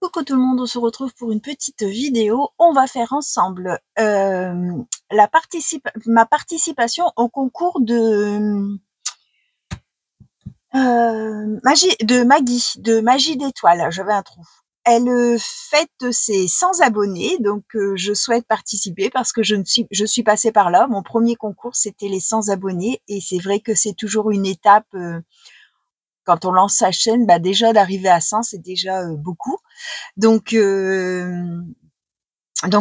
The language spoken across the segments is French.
Coucou tout le monde, on se retrouve pour une petite vidéo. On va faire ensemble ma participation au concours de magie d'étoiles. J'avais un trou. Elle fête ses 100 abonnés, donc je souhaite participer parce que je suis passée par là. Mon premier concours, c'était les 100 abonnés et c'est vrai que c'est toujours une étape. Quand on lance sa chaîne, bah déjà d'arriver à 100, c'est déjà beaucoup. Donc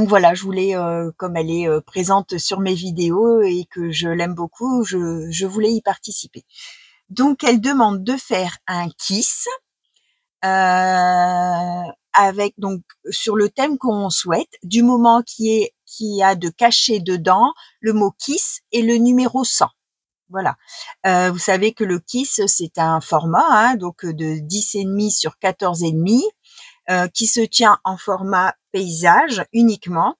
voilà, je voulais, comme elle est présente sur mes vidéos et que je l'aime beaucoup, je voulais y participer. Donc elle demande de faire un kiss avec donc sur le thème qu'on souhaite, du moment qui a de caché dedans le mot kiss et le numéro 100. Voilà. Vous savez que le kiss c'est un format donc de 10,5 sur 14,5. Qui se tient en format paysage uniquement.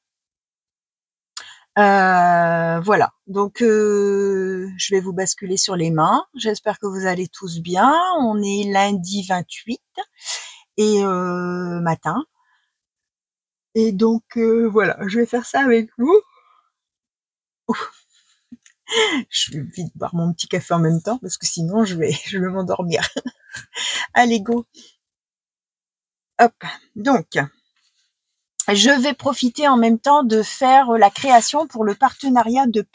Voilà, donc je vais vous basculer sur les mains. J'espère que vous allez tous bien. On est lundi 28 et matin. Et donc voilà, je vais faire ça avec vous. Je vais vite boire mon petit café en même temps parce que sinon je vais m'endormir. Allez, go. Hop, donc je vais profiter en même temps de faire la création pour le partenariat de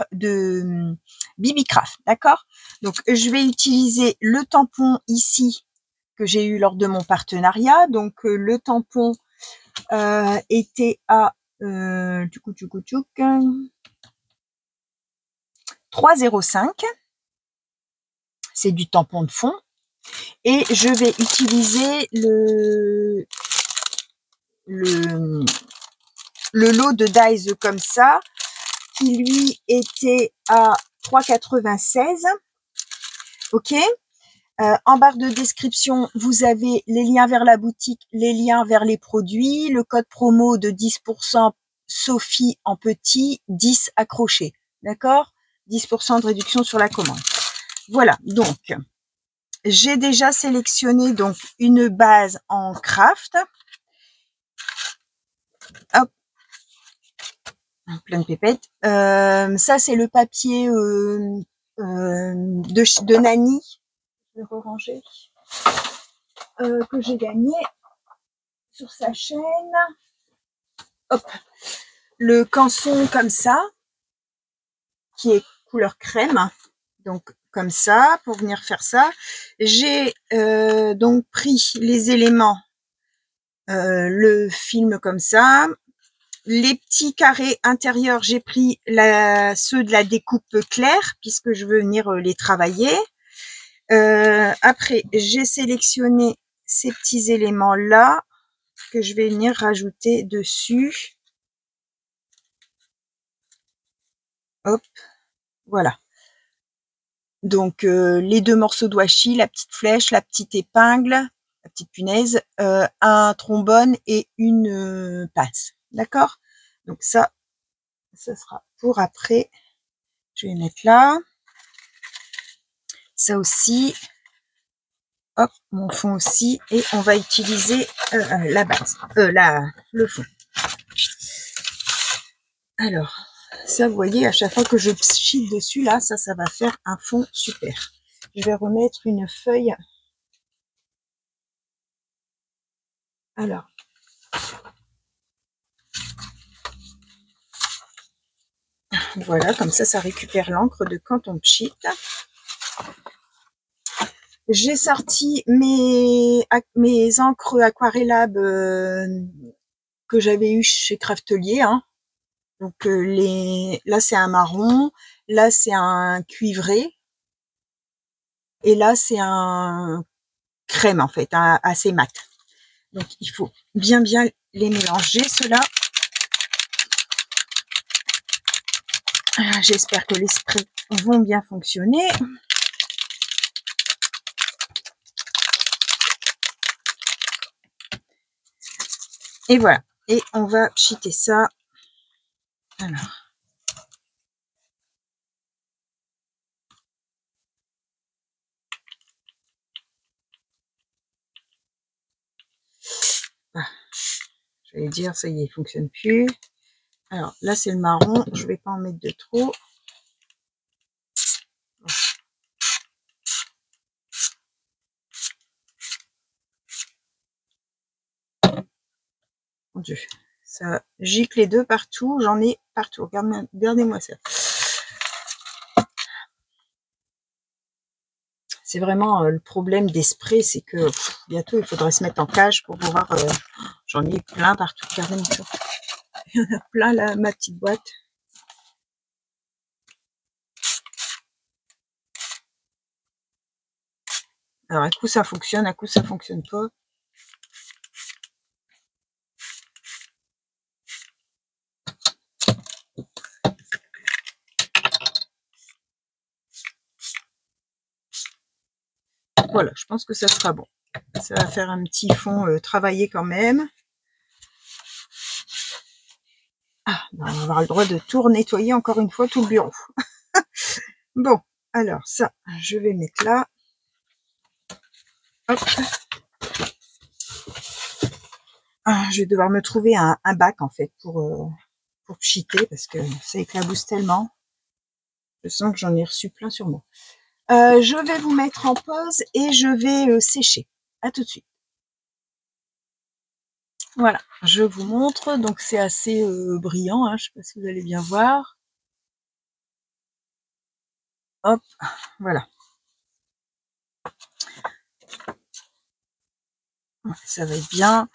Bibicraft, d'accord? Donc, je vais utiliser le tampon ici que j'ai eu lors de mon partenariat. Donc, le tampon était à 3,05. C'est du tampon de fond. Et je vais utiliser le lot de dies comme ça, qui lui était à 3,96. Ok. En barre de description, vous avez les liens vers la boutique, les liens vers les produits, le code promo de 10% Sophie en petit, 10 accrochés. D'accord? 10% de réduction sur la commande. Voilà. Donc, j'ai déjà sélectionné donc une base en craft. Hop. Plein de pépettes. Ça, c'est le papier de Nani. Je vais ranger. Que j'ai gagné sur sa chaîne. Hop. Le canson comme ça, qui est couleur crème. Donc, comme ça, pour venir faire ça. J'ai donc pris les éléments, le film comme ça. Les petits carrés intérieurs, j'ai pris ceux de la découpe claire, puisque je veux venir les travailler. Après, j'ai sélectionné ces petits éléments-là, que je vais venir rajouter dessus. Hop, voilà. Donc, les deux morceaux de washi, la petite flèche, la petite épingle, la petite punaise, un trombone et une pince. D'accord? Donc ça sera pour après. Je vais mettre là. Ça aussi. Hop, mon fond aussi. Et on va utiliser la base, le fond. Alors, ça, vous voyez, à chaque fois que je chie dessus, là, ça va faire un fond super. Je vais remettre une feuille. Alors. Voilà, comme ça récupère l'encre de quand on cheat. J'ai sorti mes encres aquarellables que j'avais eu chez Craftelier. Donc là c'est un marron, là c'est un cuivré, et là c'est un crème en fait, assez mat. Donc il faut bien les mélanger ceux-là. J'espère que les sprays vont bien fonctionner. Et voilà. Et on va cheater ça. Alors. J'allais dire, ça y est, il fonctionne plus. Alors là, c'est le marron. Je vais pas en mettre de trop. Mon Dieu, ça gicle les deux partout. J'en ai partout. Regardez-moi ça. C'est vraiment le problème des sprays, c'est que bientôt il faudrait se mettre en cage pour pouvoir. J'en ai plein partout. Regardez-moi ça. Il y en a plein là, ma petite boîte. Alors, à coup ça fonctionne, à coup ça fonctionne pas. Voilà, je pense que ça sera bon. Ça va faire un petit fond travaillé quand même. Ah, on va avoir le droit de tout nettoyer encore une fois, tout le bureau. Bon, alors ça, je vais mettre là. Hop. Ah, je vais devoir me trouver un bac en fait pour pchiter parce que ça éclabousse tellement. Je sens que j'en ai reçu plein sur moi. Je vais vous mettre en pause et je vais sécher. À tout de suite. Voilà, je vous montre. Donc c'est assez brillant, hein, je sais pas si vous allez bien voir. Hop, voilà. Ça va être bien.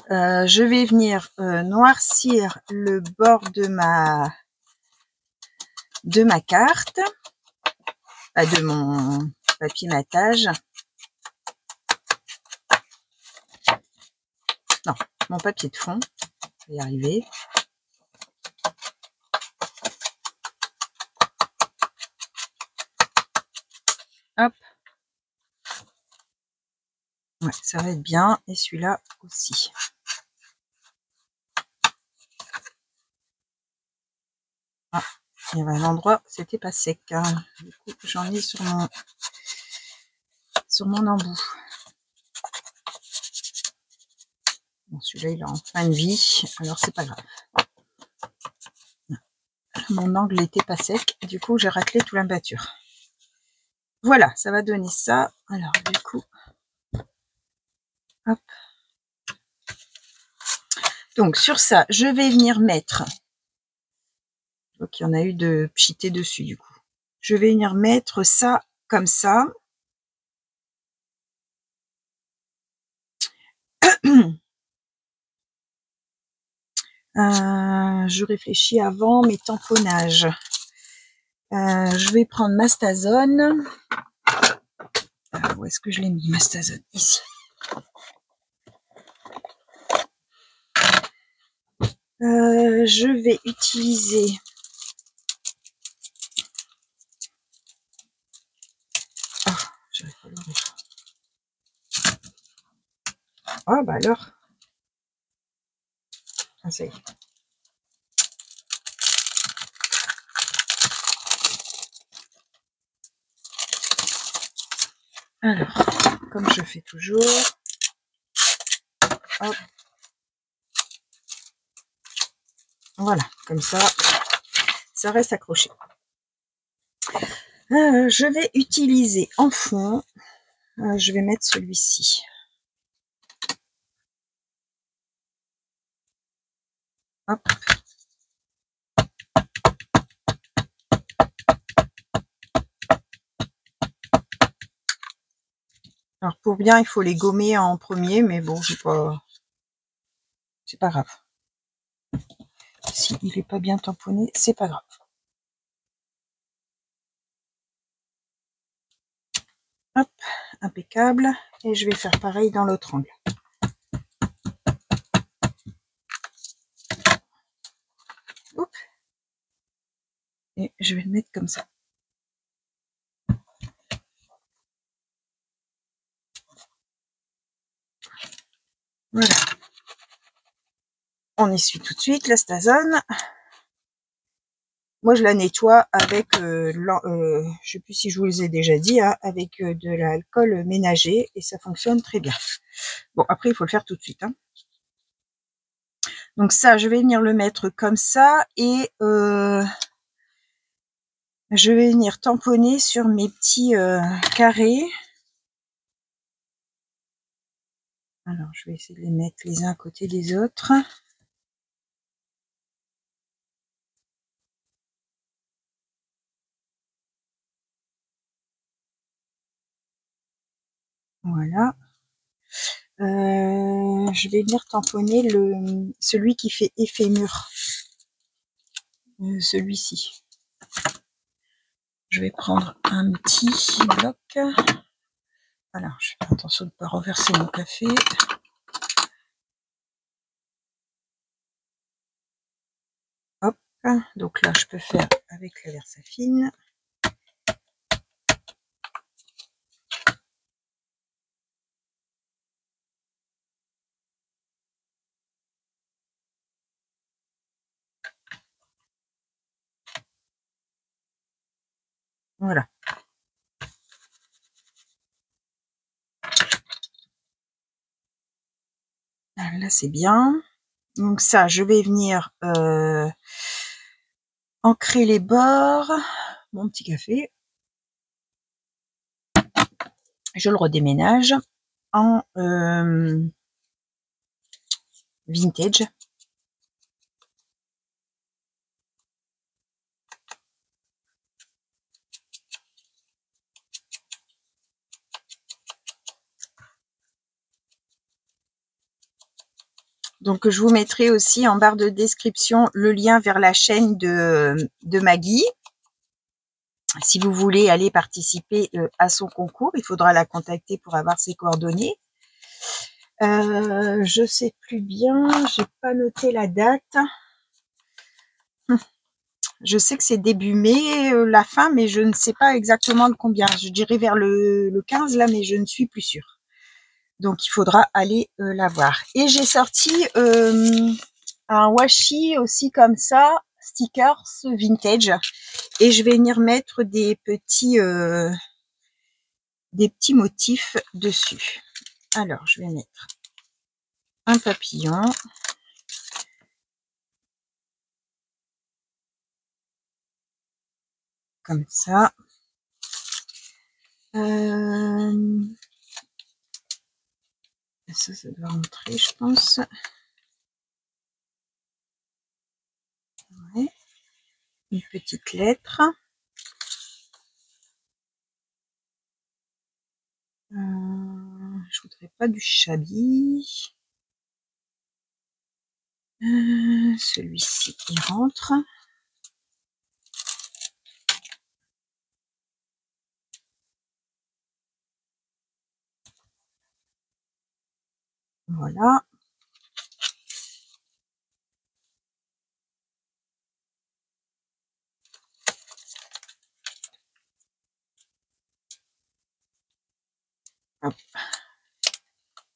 Je vais venir noircir le bord de ma carte, de mon papier matage. Non, mon papier de fond. Je vais y arriver. Hop. Ouais, ça va être bien. Et celui-là aussi. Ah, il y avait un endroit, c'était pas sec. Hein. Du coup, j'en ai sur mon embout. Bon, celui-là, il est en fin de vie, alors c'est pas grave. Mon angle n'était pas sec, du coup, j'ai raclé tout l'imbature. Voilà, ça va donner ça. Alors, du coup, hop. Donc, sur ça, je vais venir mettre... Donc, il y en a eu de pchité dessus, du coup. Je vais venir mettre ça comme ça. Je réfléchis avant mes tamponnages. Je vais prendre Mastazone. Où est-ce que je l'ai mis, Mastazone? Ici. Je vais utiliser... Ah, j'arrive pas à l'ouvrir. Ah, bah alors. Ah, ça y est. Alors, comme je fais toujours, hop. Voilà, comme ça reste accroché. Je vais utiliser en fond, je vais mettre celui-ci. Hop. Alors pour bien, il faut les gommer en premier, mais bon, c'est pas grave. Si il est pas bien tamponné, c'est pas grave. Hop, impeccable. Et je vais faire pareil dans l'autre angle. Oups. Et je vais le mettre comme ça. Voilà. On essuie tout de suite la Stazone. Moi, je la nettoie avec, je sais plus si je vous les ai déjà dit, hein, avec de l'alcool ménager et ça fonctionne très bien. Bon, après, il faut le faire tout de suite. Hein. Donc ça, je vais venir le mettre comme ça et je vais venir tamponner sur mes petits carrés. Alors, je vais essayer de les mettre les uns à côté des autres. Voilà. Je vais venir tamponner celui qui fait effet mur. Celui-ci. Je vais prendre un petit bloc. Alors, je fais attention de ne pas renverser mon café. Hop. Donc là, je peux faire avec la Versafine. Voilà. Là, c'est bien. Donc ça, je vais venir ancrer les bords. Mon petit café. Je le redéménage en vintage. Donc je vous mettrai aussi en barre de description le lien vers la chaîne de Maggie. Si vous voulez aller participer à son concours, il faudra la contacter pour avoir ses coordonnées. Je sais plus bien, j'ai pas noté la date. Je sais que c'est début mai, la fin, mais je ne sais pas exactement de combien. Je dirais vers le 15 là, mais je ne suis plus sûre. Donc il faudra aller la voir. Et j'ai sorti un washi aussi comme ça, stickers vintage. Et je vais venir mettre des petits motifs dessus. Alors je vais mettre un papillon. Comme ça. Ça doit rentrer, je pense. Ouais. Une petite lettre. Je voudrais pas du chabi. Celui-ci, il rentre. Voilà. Hop.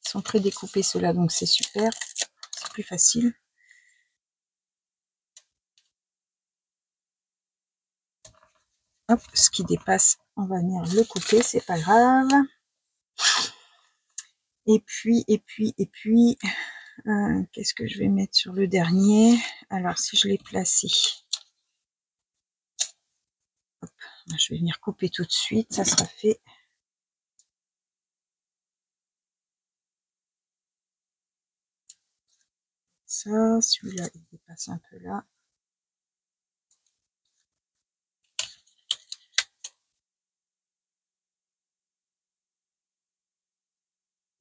Ils sont prédécoupés ceux-là, donc c'est super. C'est plus facile. Hop, ce qui dépasse, on va venir le couper, c'est pas grave. Et puis, qu'est-ce que je vais mettre sur le dernier? Alors, si je l'ai placé, hop, je vais venir couper tout de suite, ça sera fait. Ça, celui-là, il dépasse un peu là.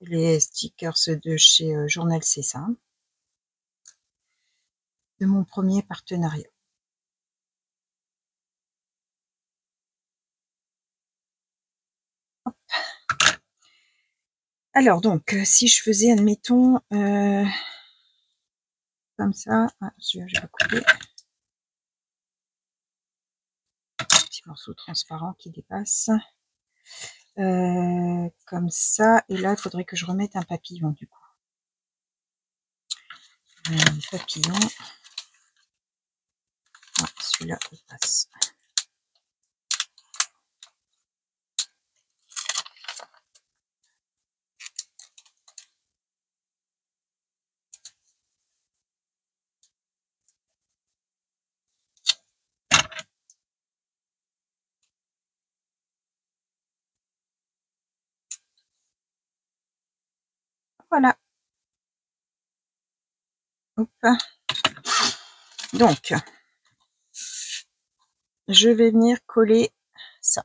Les stickers de chez Journal C'est ça, de mon premier partenariat. Hop. Alors donc, si je faisais, admettons, comme ça, celui-là je vais couper. Petit morceau transparent qui dépasse. Comme ça, et là il faudrait que je remette un papillon du coup. Un papillon. Celui-là il passe. Voilà. Hop. Donc, je vais venir coller ça.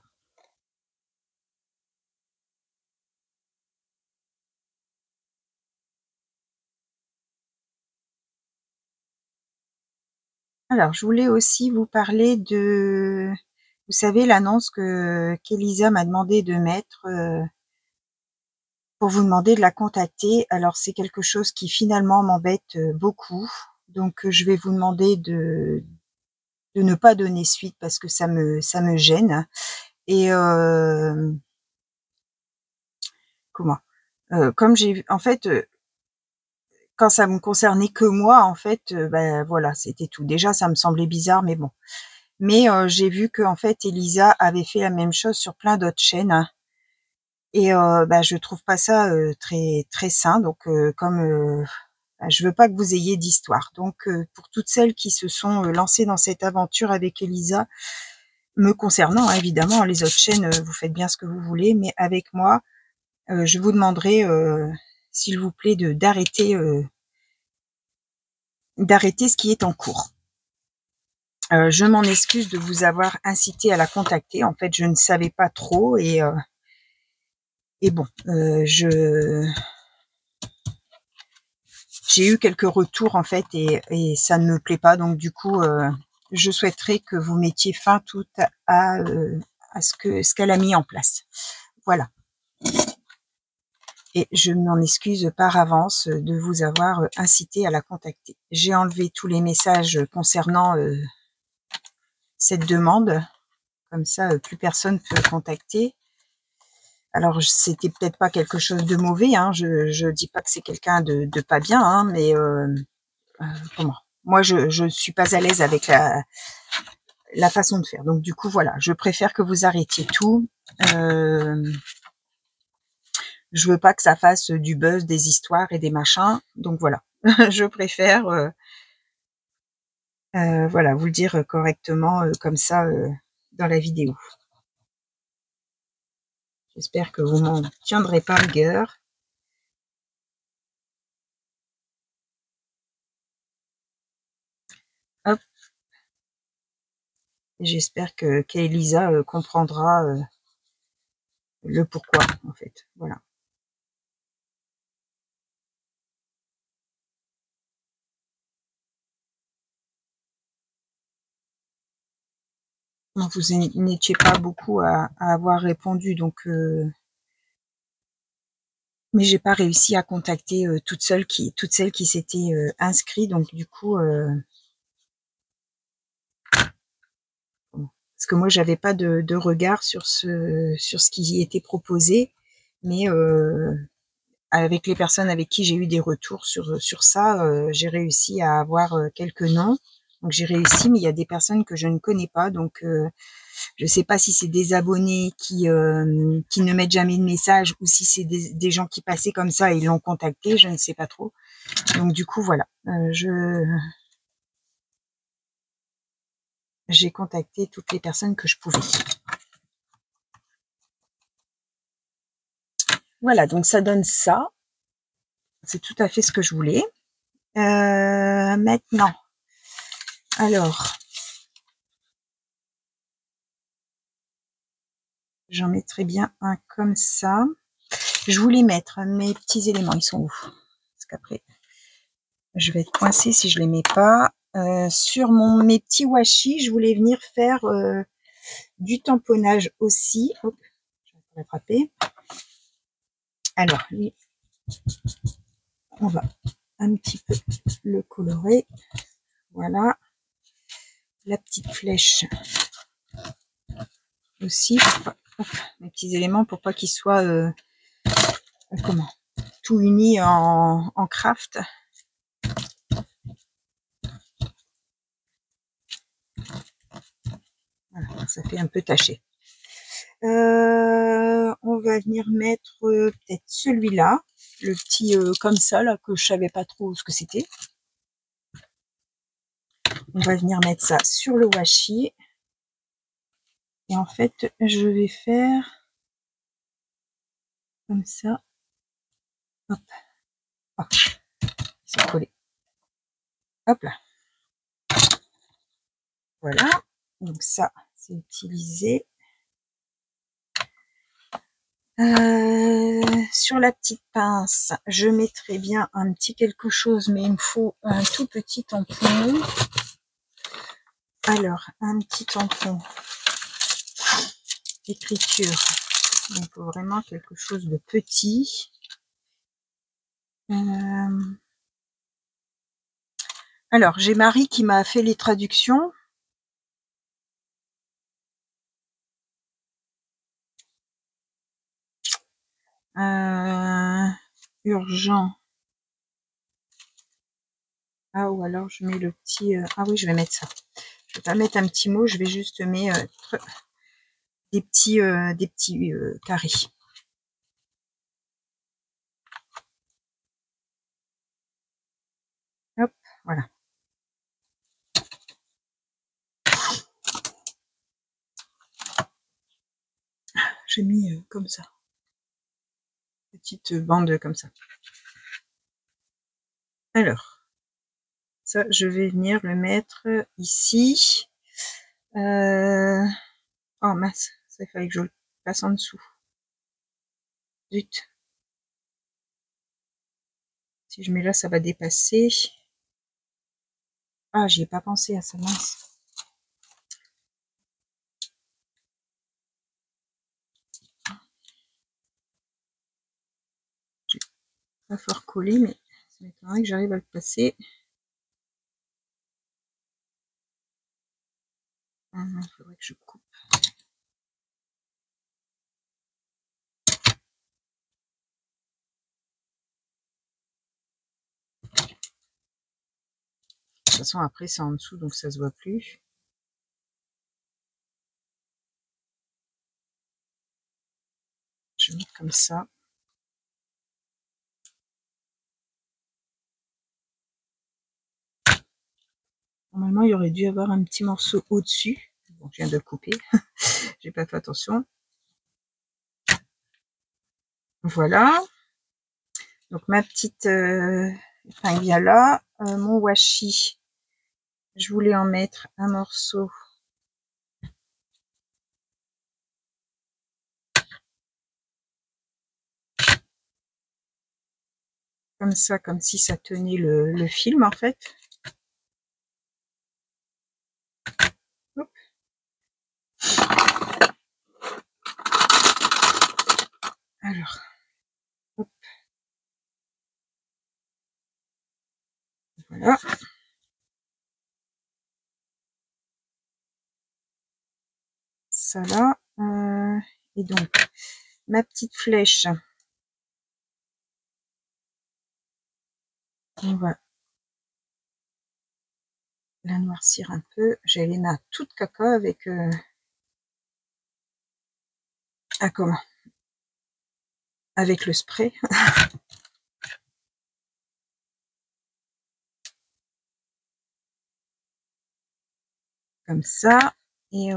Alors, je voulais aussi vous parler de, vous savez, l'annonce qu'Elisa m'a demandé de mettre pour vous demander de la contacter. Alors, c'est quelque chose qui finalement m'embête beaucoup. Donc, je vais vous demander de ne pas donner suite parce que ça me gêne. Et comment comme j'ai en fait quand ça me concernait que moi, en fait, bah, voilà, c'était tout. Déjà, ça me semblait bizarre, mais bon. Mais j'ai vu que en fait, Elisa avait fait la même chose sur plein d'autres chaînes, hein. Et bah, je trouve pas ça très très sain. Donc, comme bah, je veux pas que vous ayez d'histoire. Donc, pour toutes celles qui se sont lancées dans cette aventure avec Elisa, me concernant, hein, évidemment, les autres chaînes, vous faites bien ce que vous voulez, mais avec moi, je vous demanderai, s'il vous plaît, d'arrêter ce qui est en cours. Je m'en excuse de vous avoir incité à la contacter. En fait, je ne savais pas trop et bon, j'ai eu quelques retours en fait et ça ne me plaît pas. Donc du coup, je souhaiterais que vous mettiez fin tout à ce qu'elle a mis en place. Voilà. Et je m'en excuse par avance de vous avoir incité à la contacter. J'ai enlevé tous les messages concernant cette demande. Comme ça, plus personne peut contacter. Alors, c'était peut-être pas quelque chose de mauvais, hein. Je dis pas que c'est quelqu'un de pas bien, hein, mais comment? Moi, je suis pas à l'aise avec la façon de faire. Donc, du coup, voilà, je préfère que vous arrêtiez tout. Je veux pas que ça fasse du buzz, des histoires et des machins. Donc, voilà, je préfère voilà, vous le dire correctement comme ça dans la vidéo. J'espère que vous m'en tiendrez pas rigueur. Hop. J'espère qu'Elisa comprendra le pourquoi, en fait. Voilà. Donc, vous n'étiez pas beaucoup à avoir répondu, donc mais j'ai pas réussi à contacter toutes celles qui s'étaient inscrites, donc du coup parce que moi j'avais pas de regard sur ce qui était proposé, mais avec les personnes avec qui j'ai eu des retours sur ça, j'ai réussi à avoir quelques noms. Donc j'ai réussi, mais il y a des personnes que je ne connais pas, donc je sais pas si c'est des abonnés qui ne mettent jamais de message ou si c'est des gens qui passaient comme ça et ils l'ont contacté, je ne sais pas trop. Donc du coup voilà, j'ai contacté toutes les personnes que je pouvais. Voilà, donc ça donne ça. C'est tout à fait ce que je voulais. Maintenant, alors, j'en mettrai bien un comme ça. Je voulais mettre mes petits éléments, ils sont où? Parce qu'après, je vais être coincée si je les mets pas. Sur mes petits washi, je voulais venir faire du tamponnage aussi. Hop, je vais l'attraper. Alors, lui, on va un petit peu le colorer. Voilà. La petite flèche aussi. Hop, mes petits éléments pour pas qu'ils soient comment, tout unis en craft. Voilà, ça fait un peu taché. On va venir mettre peut-être celui-là, le petit comme ça, là, que je savais pas trop ce que c'était. On va venir mettre ça sur le washi. Et en fait, je vais faire comme ça. Hop. Oh, c'est collé. Hop là. Voilà. Donc ça, c'est utilisé. Sur la petite pince, je mettrai bien un petit quelque chose, mais il me faut un tout petit tampon. Alors, un petit tampon. Écriture. Il faut vraiment quelque chose de petit. Alors, j'ai Marie qui m'a fait les traductions. Urgent. Ah, ou alors je mets le petit... ah oui, je vais mettre ça. Je vais pas mettre un petit mot, je vais juste mettre des petits carrés. Hop, voilà. J'ai mis comme ça. Petite bande comme ça. Alors, ça, je vais venir le mettre ici. Oh mince, ça il fallait que je le passe en dessous. Zut. Si je mets là, ça va dépasser. Ah, j'y ai pas pensé à ça, mince. J'ai pas fort collé, mais ça m'étonnerait que j'arrive à le passer. Il faudrait que je coupe. De toute façon, après, c'est en dessous, donc ça se voit plus. Je vais mettre comme ça. Normalement, il y aurait dû avoir un petit morceau au-dessus. Bon, je viens de le couper. J'ai pas fait attention. Voilà. Donc, ma petite épingle vient là. Mon washi, je voulais en mettre un morceau. Comme ça, comme si ça tenait le film, en fait. Hop. Alors, hop. Voilà. Ça là. Et donc, ma petite flèche. On va la noircir un peu. J'ai les mains toutes caca avec... ah, comment? Avec le spray. Comme ça. Et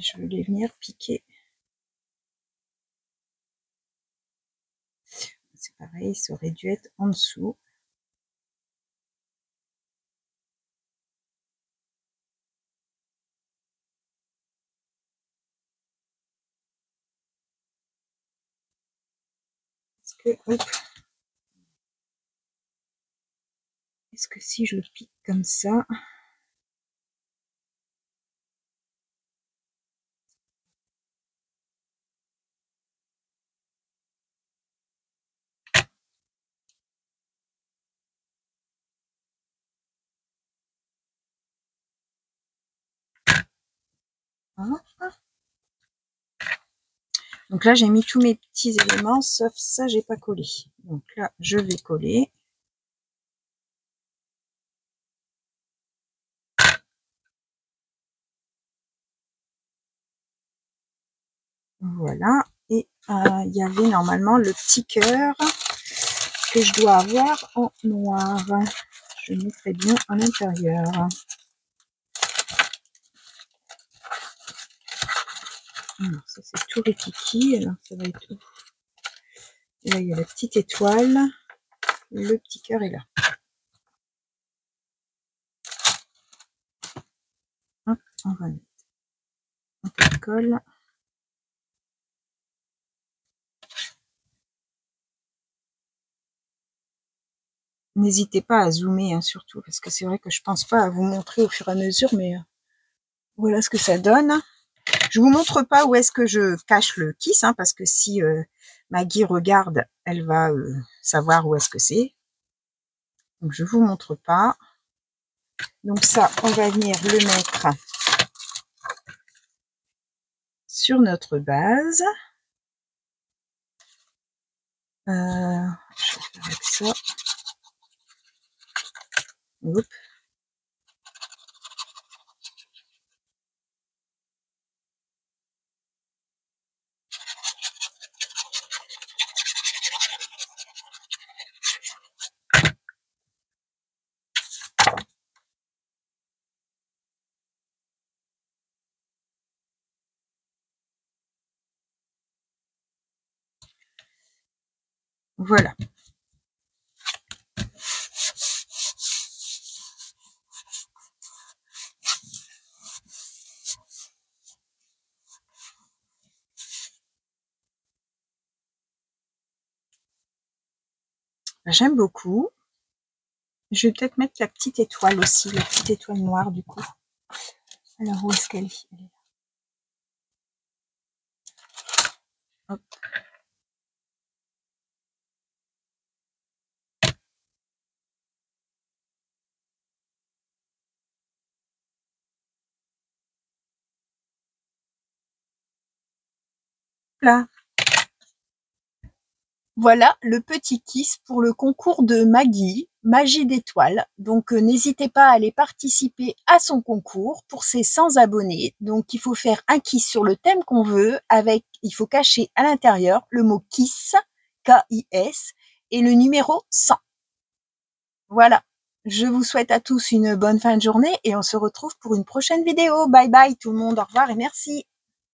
je vais les venir piquer. C'est pareil, ça aurait dû être en dessous. Est-ce que si je le pique comme ça... Donc là, j'ai mis tous mes petits éléments, sauf ça, j'ai pas collé. Donc là, je vais coller. Voilà. Et il y avait normalement le petit cœur que je dois avoir en noir. Je le mettrai bien à l'intérieur. Alors, ça c'est tout rikiki, alors ça va être où? Et là il y a la petite étoile, le petit cœur est là. Hop, on va mettre un peu de colle. N'hésitez pas à zoomer, hein, surtout, parce que c'est vrai que je pense pas à vous montrer au fur et à mesure, mais voilà ce que ça donne. Je vous montre pas où est-ce que je cache le kiss, hein, parce que si Maggie regarde, elle va savoir où est-ce que c'est. Donc je vous montre pas. Donc ça, on va venir le mettre sur notre base. Je vais faire avec ça. Oups. Voilà. J'aime beaucoup. Je vais peut-être mettre la petite étoile aussi, la petite étoile noire du coup. Alors où est-ce qu'elle est? Hop. Là. Voilà le petit kiss pour le concours de Maggie, Magie d'étoiles. Donc n'hésitez pas à aller participer à son concours pour ses 100 abonnés. Donc il faut faire un kiss sur le thème qu'on veut, avec, il faut cacher à l'intérieur le mot kiss, K-I-S, et le numéro 100. Voilà, je vous souhaite à tous une bonne fin de journée et on se retrouve pour une prochaine vidéo. Bye bye tout le monde, au revoir et merci.